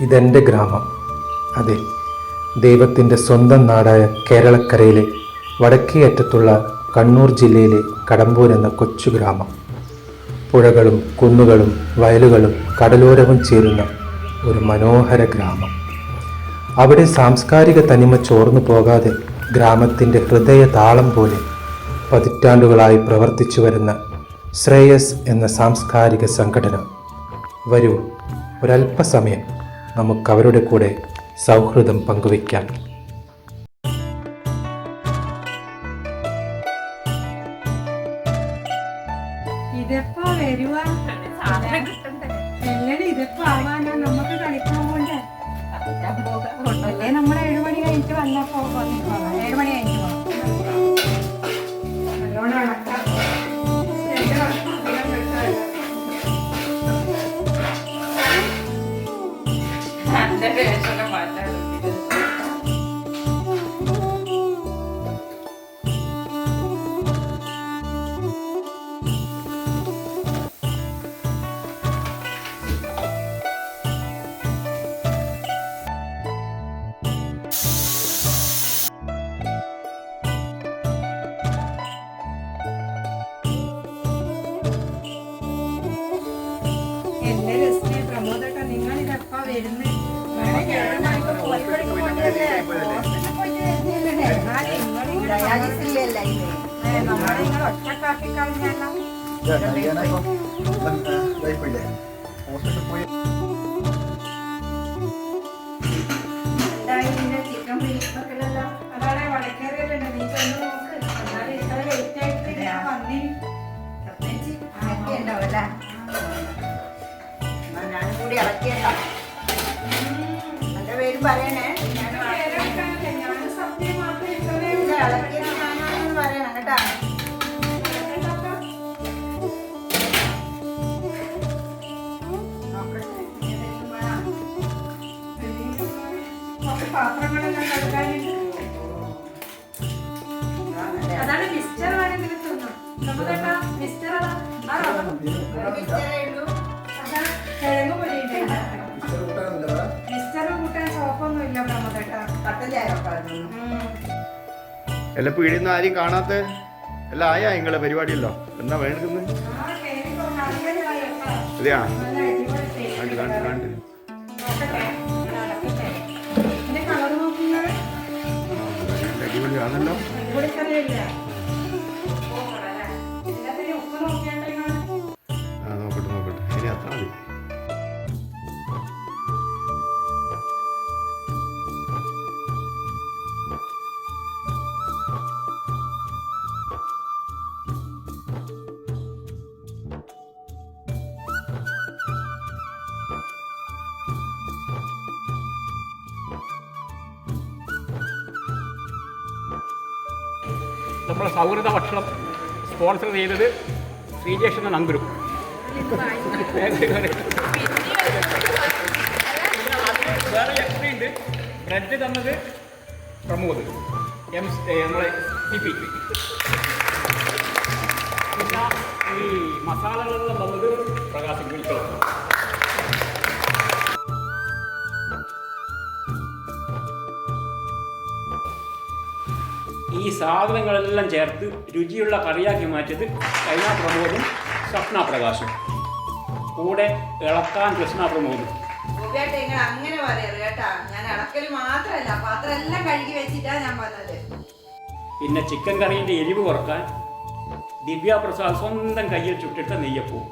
ഇതെൻ്റെ ഗ്രാമം. അതെ, ദൈവത്തിൻ്റെ സ്വന്തം നാടായ കേരളക്കരയിലെ വടക്കേ അറ്റത്തുള്ള കണ്ണൂർ ജില്ലയിലെ കടമ്പൂർ എന്ന കൊച്ചു ഗ്രാമം. പുഴകളും കുന്നുകളും വയലുകളും കടലോരവും ചേരുന്ന ഒരു മനോഹര ഗ്രാമം. അവിടെ സാംസ്കാരിക തനിമ ചോർന്നു പോകാതെ ഗ്രാമത്തിൻ്റെ ഹൃദയ താളം പോലെ പതിറ്റാണ്ടുകളായി പ്രവർത്തിച്ചു വരുന്ന ശ്രേയസ് എന്ന സാംസ്കാരിക സംഘടന. വരൂ, ഒരല്പസമയം നമുക്കവരുടെ കൂടെ സൗഹൃദം പങ്കുവയ്ക്കാം. ഇതെപ്പോ വരുവാ? എങ്ങനെ ഇതെപ്പോ ആവാനാ? നമുക്ക് കളിക്കാൻ പോണ്ടേ? നമ്മുടെ 7 മണി കഴിഞ്ഞിട്ട് വന്നപ്പോ 7 മണി കഴിഞ്ഞിട്ട് നല്ലോണം അടക്കാം. എന്റെ രശ്മി പ്രമോദൊക്കെ നിങ്ങൾ ഇതെപ്പാ വരുന്നത്? നമ്മളെ നിങ്ങൾ ഒറ്റക്കാക്കി കളഞ്ഞാലോ? ചിക്കൻ ബിരിയാണില്ലോ അതാണ് വടക്കേറിയല്ലോ. നീ ചെന്ന് നോക്ക്. എന്നാലും ഇത്ര ലേറ്റ് ആയിട്ട് ഞാൻ വന്നിന്. ഉണ്ടാവല്ലേ? ഞാനും കൂടി ഇളക്കിയല്ലോ. എന്റെ പേരും പറയണേ. ഇളക്കിയത് ഞാനാണെന്ന് പറയണം കേട്ടാ. പാത്രങ്ങളെല്ലാം കഴുകാനുണ്ട്. അതാണ് മിസ്റ്റർ വേണമെങ്കിൽ തിന്നു. നമുക്കേട്ടാ മിസ്റ്റർ കിഴങ്ങ് പൊരിയിട്ടേ. മിസ്റ്റർ കൂട്ടാൻ സോപ്പൊന്നും ഇല്ല പ്രമോദേട്ടാ. എല്ലാം പീടിയൊന്നും ആരും കാണാത്ത എല്ലാം ആയാ നിങ്ങളെ പരിപാടിയല്ലോ. എന്നാ വേണ്ടുന്നത്? അതെയാ, കണ്ട് കണ്ട് കണ്ട് അടിപൊളിയാണല്ലോ. നോക്കട്ടെ നോക്കട്ടെ, ഇനി അത്ര മതി. നമ്മളെ സൗഹൃദ ഭക്ഷണം സ്പോൺസർ ചെയ്തത് ശ്രീജേഷ് എന്ന നങ്കുരു. വേറെ എത്രയുണ്ട്? ബ്രെഡ് തന്നത് പ്രമോദ് നമ്മളെ CP. പിന്നെ ഈ മസാലകളെല്ലാം തന്നത് പ്രകാശ് വിളിച്ചോ. ഈ സാധനങ്ങളെല്ലാം ചേർത്ത് രുചിയുള്ള കറിയാക്കി മാറ്റിയത് കൈന പ്രമോദും സ്വപ്ന പ്രകാശും, കൂടെ ഇളക്കാൻ കൃഷ്ണ പ്രമോദും. അങ്ങനെ പറയരുത് കേട്ടാ. ഞാൻ ഇളക്കല് മാത്രല്ല, പാത്രം എല്ലാം കഴുകി വെച്ചിട്ടാ ഞാൻ പറഞ്ഞത്. പിന്നെ ചിക്കൻ കറീൻ്റെ എരിവ് കുറക്കാൻ ദിവ്യ പ്രസാദ് സ്വന്തം കയ്യിൽ ചുട്ടിട്ട നെയ്യപ്പവും.